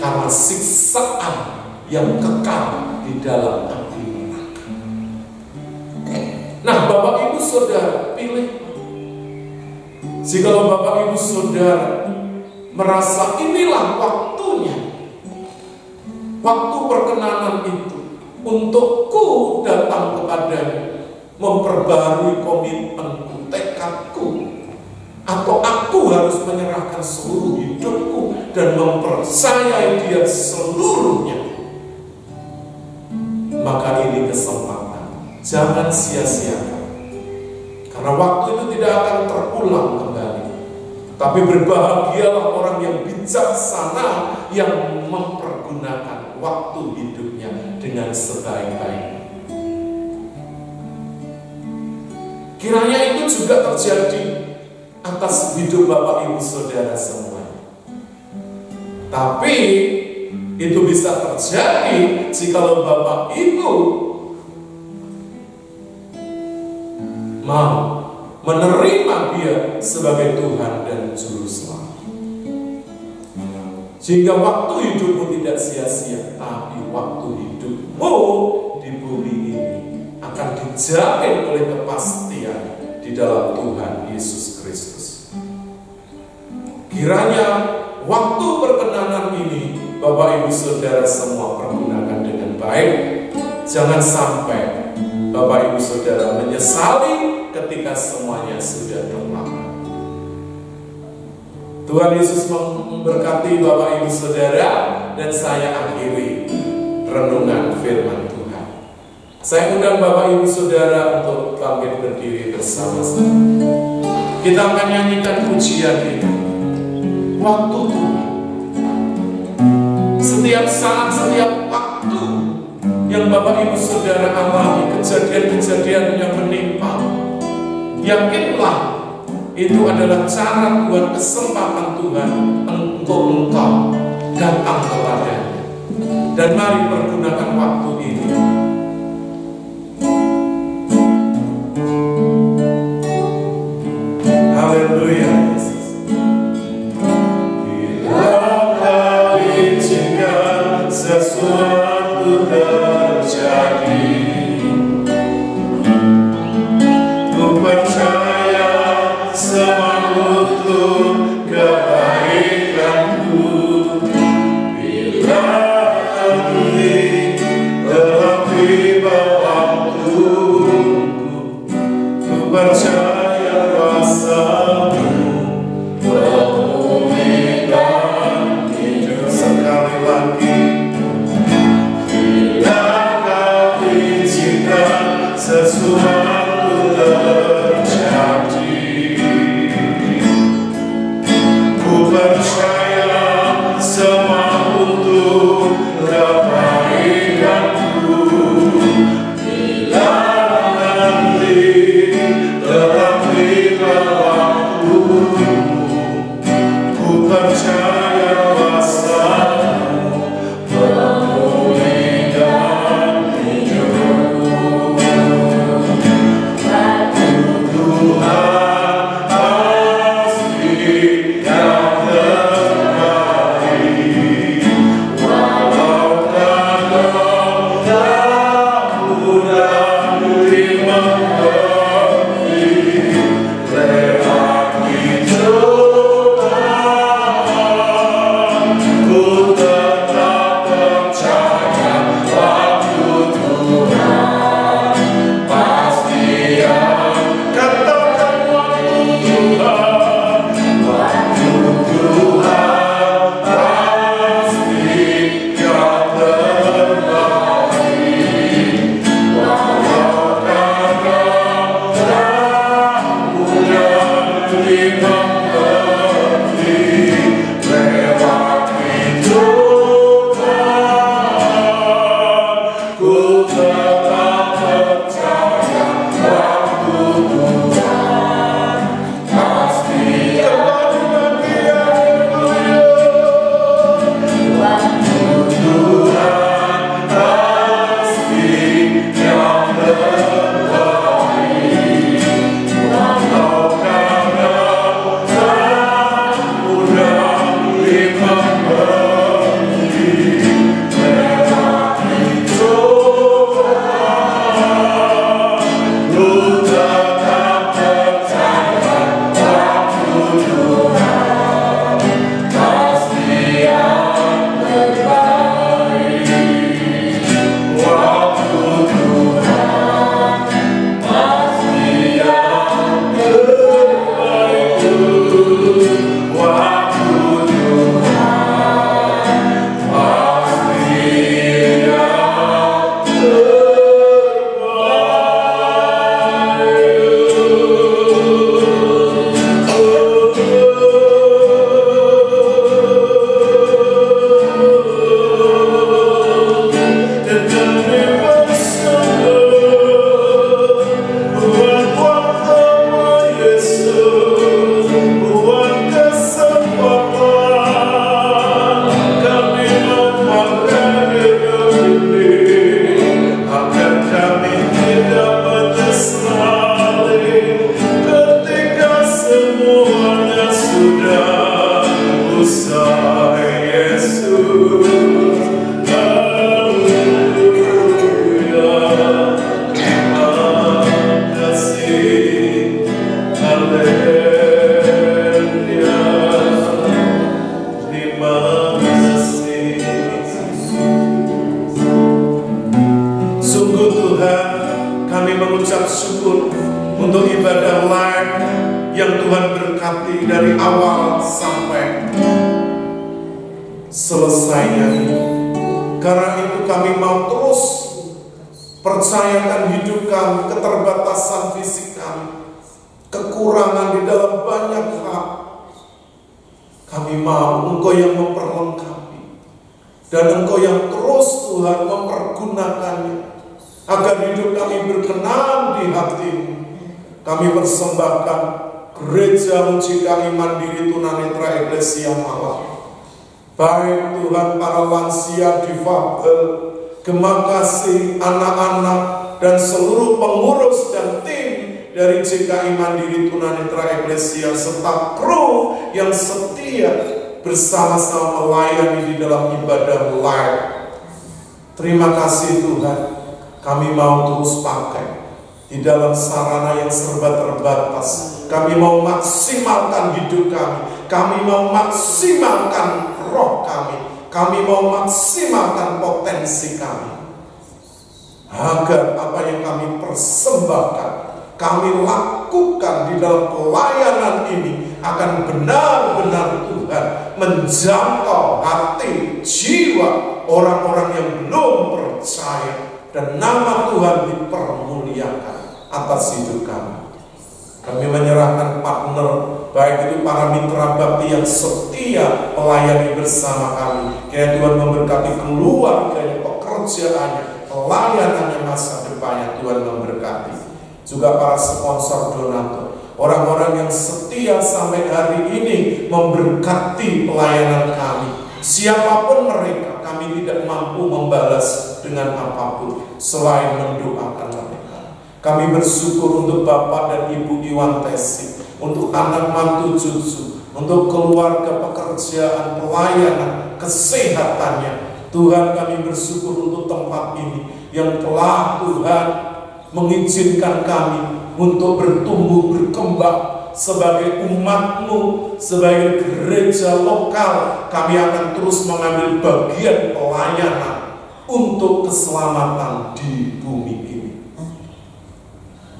karena siksaan yang kekal di dalam api neraka. Nah, Bapak Ibu Saudara, pilih. Jikalau Bapak Ibu Saudara merasa inilah waktunya, waktu perkenanan itu untukku datang kepadanya, memperbarui komitmenku, tekadku, atau aku harus menyerahkan seluruh hidupku dan mempercayai Dia seluruhnya, maka ini kesempatan, jangan sia-siakan. Karena waktu itu tidak akan terulang kembali. Tapi berbahagialah orang yang bijaksana, yang mempergunakan waktu hidupnya dengan sebaik-baiknya. Kiranya itu juga terjadi atas hidup Bapak Ibu Saudara semuanya. Tapi itu bisa terjadi jikalau Bapak Ibu mau menerima Dia sebagai Tuhan dan Juru Selamat. Sehingga waktu hidupmu tidak sia-sia, tapi waktu hidupmu di bumi ini akan dijamin oleh kepastian di dalam Tuhan Yesus Kristus. Kiranya waktu perkenanan ini Bapak Ibu Saudara semua pergunakan dengan baik. Jangan sampai Bapak Ibu Saudara menyesali ketika semuanya sudah terlambat. Tuhan Yesus memberkati Bapak Ibu Saudara, dan saya akhiri renungan firman Tuhan. Saya undang Bapak Ibu Saudara untuk bangkit berdiri bersama-sama. Kita akan nyanyikan pujian ini, waktu Tuhan. Setiap saat, setiap waktu yang Bapak Ibu Saudara alami, kejadian-kejadian yang menimpa, yakinlah itu adalah cara Tuhan, kesempatan Tuhan untuk engkau datang kepadanya. Dan mari pergunakan waktu ini. Haleluya. Bila kau izinkan sesuatu terjadi, ku percaya semua untuk kebaikanku. Bila nanti telah tiba waktuku, ku percaya kuasa-Mu memulihkan hidup. Sekali lagi, untuk ibadah live yang Tuhan berkati dari awal sampai selesainya. Karena itu kami mau terus percayakan hidup kami, keterbatasan fisik kami, kekurangan di dalam banyak hal. Kami mau Engkau yang memperlengkapi, dan Engkau yang terus Tuhan mempergunakannya, agar hidup kami berkenan di hati-Mu. Kami persembahkan Gereja Mucikari Mandiri Tunanetra Eklesia Malang, baik Tuhan para lansia, difabel, gemakasih, anak-anak, dan seluruh pengurus dan tim dari GKI Mandiri Tunanetra Eklesia, serta kru yang setia bersama-sama melayani di dalam ibadah live. Terima kasih Tuhan, kami mau terus pakai di dalam sarana yang serba terbatas. Kami mau maksimalkan hidup kami mau maksimalkan roh kami mau maksimalkan potensi kami, agar apa yang kami persembahkan, kami lakukan di dalam pelayanan ini akan benar-benar Tuhan menjangkau hati, jiwa orang-orang yang belum percaya, dan nama Tuhan dipermuliakan atas hidup kami. Kami menyerahkan partner, baik itu para mitra bakti yang setia melayani bersama kami. Kiranya Tuhan memberkati keluarganya, pekerjaannya, pelayanannya, masa depannya. Tuhan memberkati juga para sponsor donatur, orang-orang yang setia sampai hari ini memberkati pelayanan kami. Siapapun mereka, kami tidak mampu membalas dengan apapun selain mendoakan mereka. Kami bersyukur untuk Bapak dan Ibu Iwan Tesi, untuk anak mantu cucu, untuk keluarga, pekerjaan, pelayanan, kesehatannya. Tuhan, kami bersyukur untuk tempat ini yang telah Tuhan mengizinkan kami untuk bertumbuh berkembang sebagai umat-Mu, sebagai gereja lokal. Kami akan terus mengambil bagian pelayanan untuk keselamatan di bumi ini.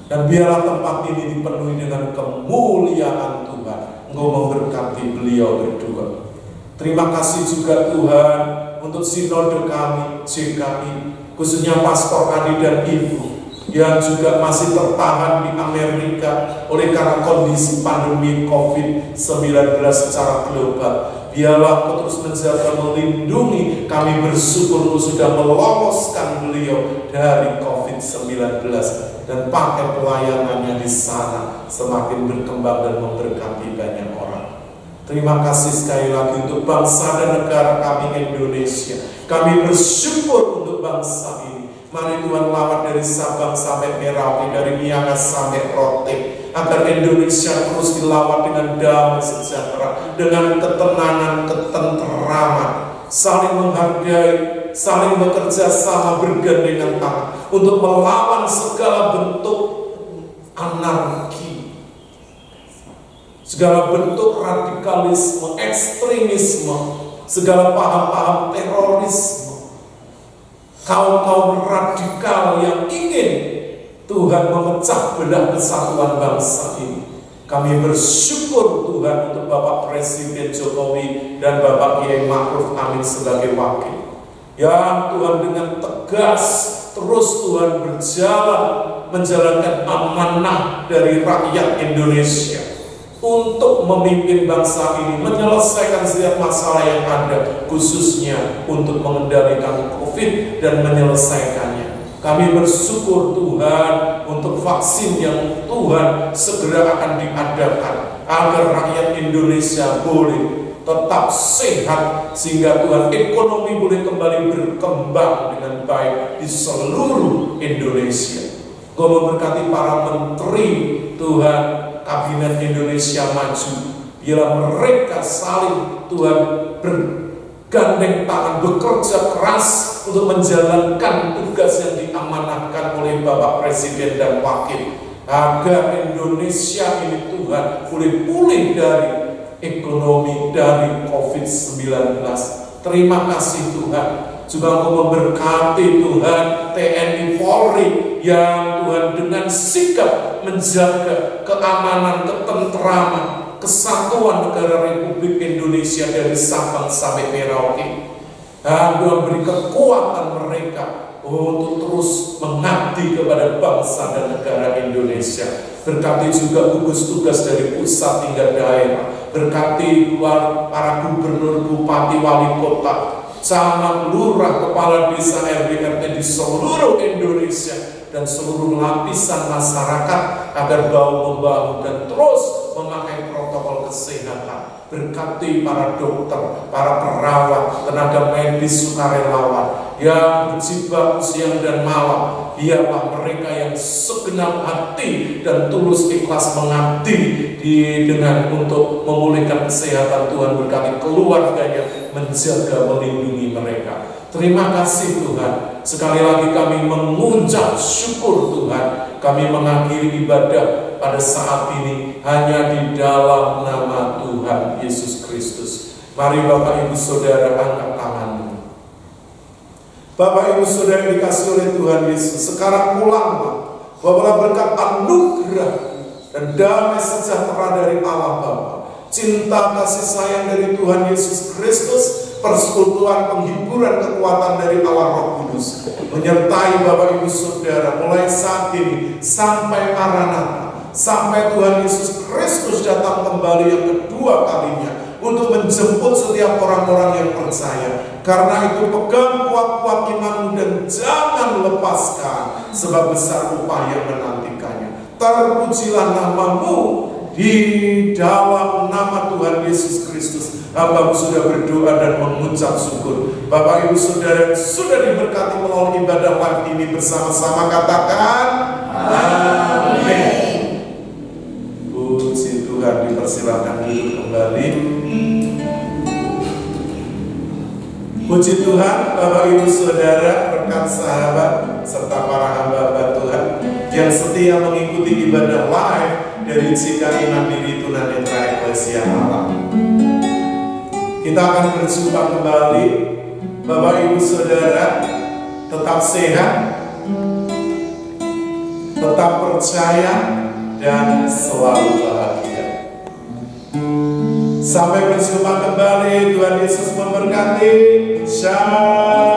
Dan biarlah tempat ini dipenuhi dengan kemuliaan Tuhan. Engkau memberkati beliau berdua. Terima kasih juga Tuhan untuk sinode kami, GKI, khususnya Pastor Kadi dan Ibu, yang juga masih tertahan di Amerika oleh karena kondisi pandemi COVID-19 secara global. Biarlah Kau terus menjaga, melindungi. Kami bersyukur Kau sudah meloloskan beliau dari COVID-19, dan pakai pelayanannya di sana semakin berkembang dan memberkati banyak orang. Terima kasih sekali lagi untuk bangsa dan negara kami Indonesia. Kami bersyukur untuk bangsa ini. Mari Tuhan lawat dari Sabang sampai Merauke, dari Miangas sampai Rote, agar Indonesia terus dilawat dengan damai sejahtera, dengan ketenangan, ketenteraman, saling menghargai, saling bekerja sama, bergandengan tangan untuk melawan segala bentuk anarki, segala bentuk radikalisme, ekstremisme, segala paham-paham terorisme, kaum-kaum radikal yang ingin Tuhan memecah belah kesatuan bangsa ini. Kami bersyukur Tuhan untuk Bapak Presiden Jokowi dan Bapak Kiai Ma'ruf Amin sebagai wakil, yang Tuhan dengan tegas terus Tuhan berjalan menjalankan amanah dari rakyat Indonesia untuk memimpin bangsa ini, menyelesaikan setiap masalah yang ada, khususnya untuk mengendalikan COVID dan menyelesaikannya. Kami bersyukur Tuhan untuk vaksin yang Tuhan segera akan diadakan, agar rakyat Indonesia boleh tetap sehat, sehingga Tuhan ekonomi boleh kembali berkembang dengan baik di seluruh Indonesia. Kau memberkati para menteri Tuhan, Kabinet Indonesia Maju, biarlah mereka saling Tuhan bergandeng tangan, bekerja keras untuk menjalankan tugas yang diamanahkan oleh Bapak Presiden dan Wakil, agar Indonesia ini Tuhan boleh pulih dari ekonomi, dari COVID-19. Terima kasih Tuhan Juga Engkau memberkati Tuhan TNI Polri yang Tuhan dengan sigap menjaga keamanan, ketentraman, kesatuan negara Republik Indonesia dari Sabang sampai Merauke. Dan Tuhan beri kekuatan mereka untuk terus mengabdi kepada bangsa dan negara Indonesia. Berkati juga gugus tugas dari pusat hingga daerah. Berkati para gubernur, bupati, wali kota, camat, lurah, kepala desa, RW, RT di seluruh Indonesia dan seluruh lapisan masyarakat agar bahu-membahu dan terus memakai protokol kesehatan. Berkati para dokter, para perawat, tenaga medis, sukarelawan yang berjibaku siang dan malam. Biarlah mereka yang segenap hati dan tulus ikhlas mengabdi dengan untuk memulihkan kesehatan. Tuhan berkati keluarganya, menjaga, melindungi mereka. Terima kasih Tuhan. Sekali lagi kami mengucap syukur Tuhan. Kami mengakhiri ibadah pada saat ini hanya di dalam nama Tuhan Yesus Kristus. Mari Bapak Ibu Saudara angkat tanganmu. Bapak Ibu Saudara yang dikasih oleh Tuhan Yesus, sekarang pulanglah, bawalah berkat anugerah dan damai sejahtera dari Allah Bapa, cinta kasih sayang dari Tuhan Yesus Kristus, persekutuan, penghiburan, kekuatan dari Allah Roh Kudus menyertai Bapak Ibu Saudara mulai saat ini sampai Maranatha, sampai Tuhan Yesus Kristus datang kembali yang kedua kalinya untuk menjemput setiap orang-orang yang percaya. Karena itu pegang kuat-kuat imanmu dan jangan lepaskan, sebab besar upaya menantikannya. Terpujilah namamu di dalam nama Tuhan Yesus Kristus. Hamba sudah berdoa dan mengucap syukur. Bapak Ibu Saudara sudah diberkati melalui ibadah live ini bersama-sama, katakan amin. Puji Tuhan, dipersilakan duduk kembali. Puji Tuhan, Bapak Ibu Saudara, rekan sahabat, serta para hamba Tuhan yang setia mengikuti ibadah live dari GKI Mandiri Tunanetra Eklesia Allah. Kita akan berjumpa kembali. Bapak Ibu Saudara, tetap sehat, tetap percaya, dan selalu bahagia. Sampai berjumpa kembali. Tuhan Yesus memberkati. Shalom.